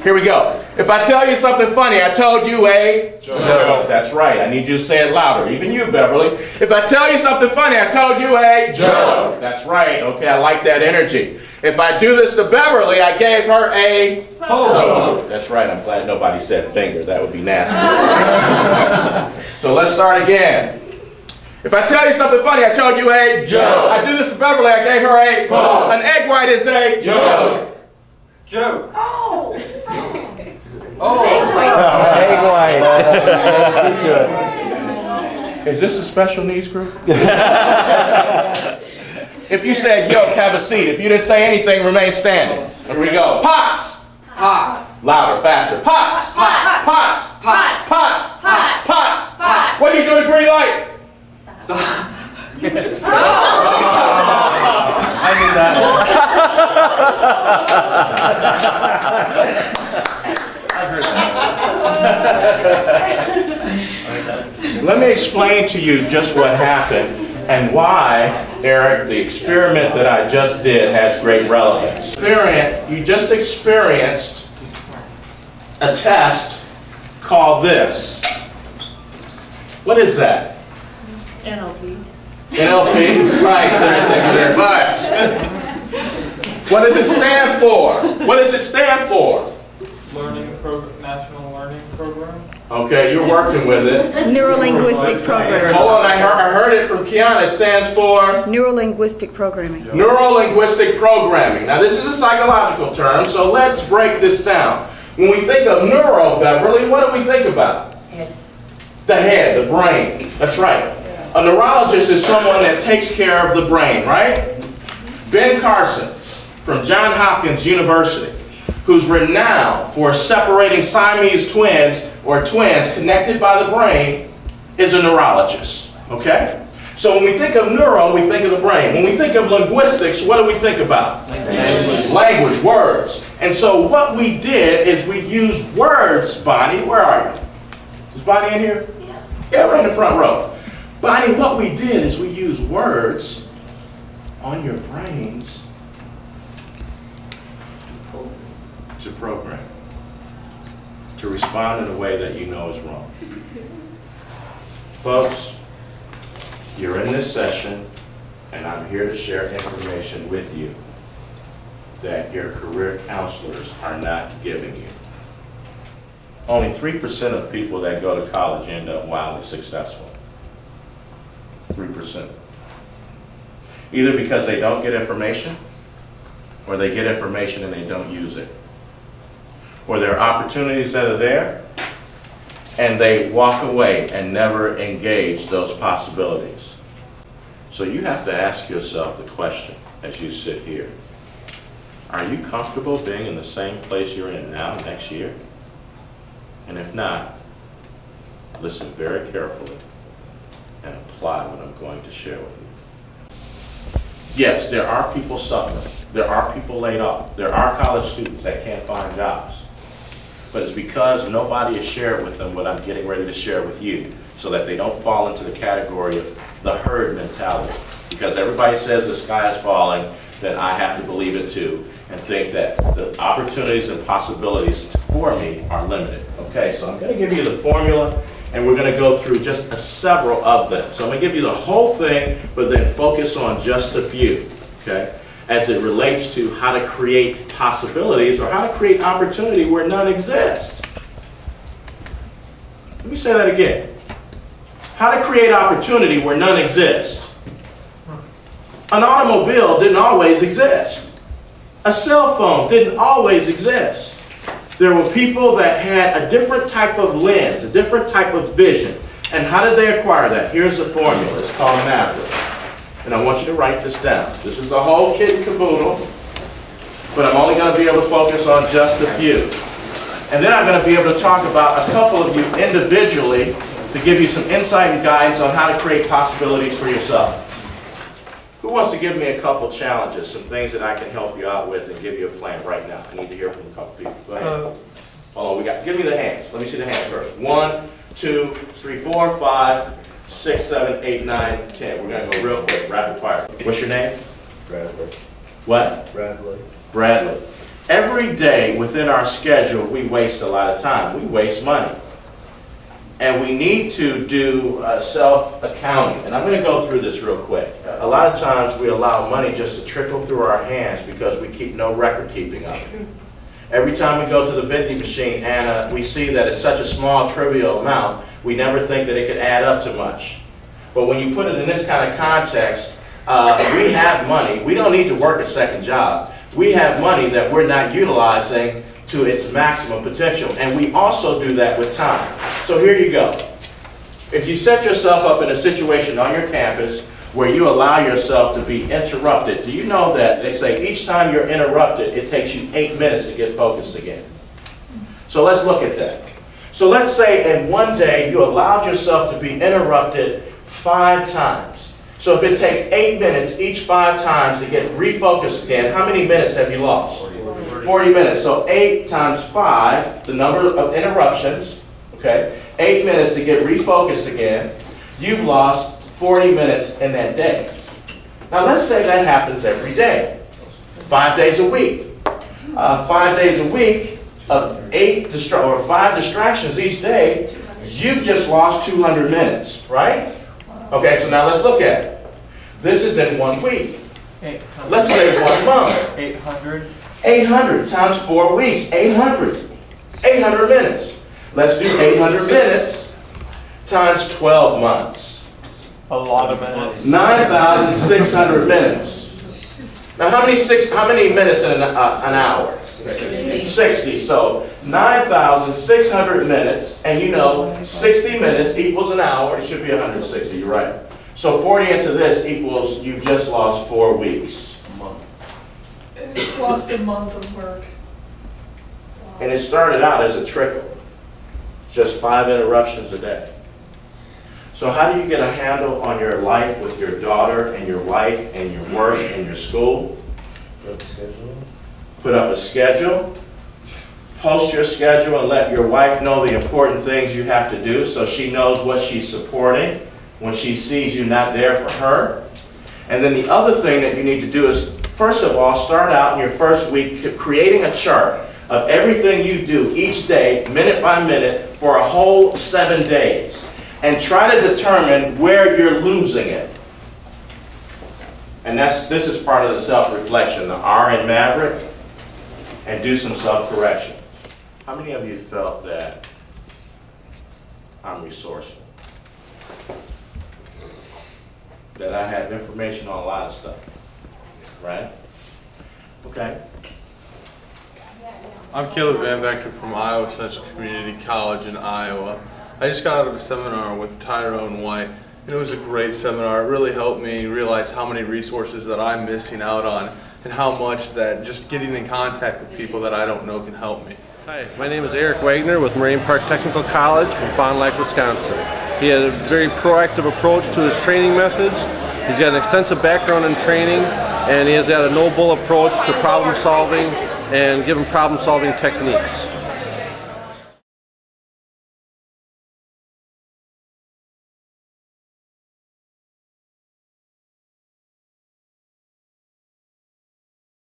Here we go. If I tell you something funny, I told you a joke. That's right. I need you to say it louder. Even you, Beverly. If I tell you something funny, I told you a joke. That's right. Okay, I like that energy. If I do this to Beverly, I gave her a polo. That's right. I'm glad nobody said finger. That would be nasty. So let's start again. If I tell you something funny, I told you a joke. I do this to Beverly, I gave her a polo. An egg white is a joke. Joke. Oh. Egg white. Is this a special needs group? If you said yoke, have a seat. If you didn't say anything, remain standing. Here we go. Pots. Pots. Louder, faster. Pots. Pots. Pots. Pots. Pots. Pots. Pots. Pots. What do you do to green light? Stop. I knew that. Let me explain to you just what happened and why, Eric, the experiment that I just did has great relevance. You just experienced a test called this. What is that? NLP. NLP? Right, thank you very much. What does it stand for? What does it stand for? National Learning Program. Okay, you're working with it. Neurolinguistic programming. Hold on, I heard it from Kiana. It stands for? Neurolinguistic programming. Neurolinguistic programming. Now this is a psychological term, so let's break this down. When we think of neuro, Beverly, what do we think about? Head. The head, the brain. That's right. A neurologist is someone that takes care of the brain, right? Ben Carson from Johns Hopkins University, who's renowned for separating Siamese twins or twins connected by the brain, is a neurologist, okay? So when we think of neuro, we think of the brain. When we think of linguistics, what do we think about? Language, words. And so what we did is we used words, Bonnie, where are you? Is Bonnie in here? Yeah, right in the front row. Bonnie, what we did is we used words on your brains to program, to respond in a way that you know is wrong. Folks, you're in this session, and I'm here to share information with you that your career counselors are not giving you. Only 3% of people that go to college end up wildly successful. 3%. Either because they don't get information, or they get information and they don't use it. Or there are opportunities that are there, and they walk away and never engage those possibilities. So you have to ask yourself the question as you sit here. Are you comfortable being in the same place you're in now next year? And if not, listen very carefully and apply what I'm going to share with you. Yes, there are people suffering. There are people laid off. There are college students that can't find jobs. But it's because nobody has shared with them what I'm getting ready to share with you, so that they don't fall into the category of the herd mentality. Because everybody says the sky is falling, then I have to believe it too, and think that the opportunities and possibilities for me are limited. Okay, so I'm going to give you the formula, and we're going to go through just several of them. So I'm going to give you the whole thing, but then focus on just a few, okay, as it relates to how to create possibilities or how to create opportunity where none exists. Let me say that again. How to create opportunity where none exists. An automobile didn't always exist. A cell phone didn't always exist. There were people that had a different type of lens, a different type of vision. And how did they acquire that? Here's the formula. It's called Maverick. And I want you to write this down. This is the whole kit and caboodle, but I'm only going to be able to focus on just a few. And then I'm going to be able to talk about a couple of you individually to give you some insight and guidance on how to create possibilities for yourself. Who wants to give me a couple challenges, some things that I can help you out with and give you a plan right now? I need to hear from a couple people. Go ahead. Hold on, give me the hands. Let me see the hands first. 1, 2, 3, 4, 5, 6, 7, 8, 9, 10. We're going to go real quick, rapid fire. What's your name? Bradley. What? Bradley. Bradley. Every day within our schedule, we waste a lot of time. We waste money. And we need to do self-accounting. And I'm going to go through this real quick. A lot of times we allow money just to trickle through our hands because we keep no record keeping of it. Every time we go to the vending machine and we see that it's such a small, trivial amount, we never think that it could add up to much. But when you put it in this kind of context, we have money. We don't need to work a second job. We have money that we're not utilizing to its maximum potential. And we also do that with time. So here you go. If you set yourself up in a situation on your campus where you allow yourself to be interrupted, do you know that they say each time you're interrupted, it takes you 8 minutes to get focused again? So let's look at that. So let's say in one day you allowed yourself to be interrupted 5 times. So if it takes 8 minutes each 5 times to get refocused again, how many minutes have you lost? 40 minutes. So 8 times 5, the number of interruptions, okay? 8 minutes to get refocused again. You've lost 40 minutes in that day. Now let's say that happens every day. 5 days a week. 5 days a week of 5 distractions each day, you've just lost 200 minutes, right? Okay, so now let's look at it. This is in 1 week. 800. Let's say 1 month. 800. 800 times 4 weeks. 800. 800 minutes. Let's do 800 minutes times 12 months. A lot of minutes. 9,600 minutes. Now how many minutes in an hour? 60. So 9,600 minutes, and you know 60 minutes equals an hour. It should be 160, you're right. So 40 into this equals you've just lost 4 weeks. It's lost a month of work. And it started out as a trickle. Just 5 interruptions a day. So how do you get a handle on your life with your daughter and your wife and your work and your school? Put up a schedule. Post your schedule and let your wife know the important things you have to do so she knows what she's supporting when she sees you not there for her. And then the other thing that you need to do is, first of all, start out in your first week creating a chart of everything you do each day, minute by minute, for a whole 7 days. And try to determine where you're losing it. And this is part of the self-reflection, the R in Maverick, and do some self-correction. How many of you felt that I'm resourceful? That I have information on a lot of stuff, right? Okay. I'm Caleb Van Vector from Iowa Central Community College in Iowa. I just got out of a seminar with Tyrone White, and it was a great seminar. It really helped me realize how many resources that I'm missing out on and how much that just getting in contact with people that I don't know can help me. Hi, my name is Eric Wagner with Marine Park Technical College from Fond du Lac, Wisconsin. He has a very proactive approach to his training methods. He's got an extensive background in training, and he has got a no-bull approach to problem solving and given problem solving techniques.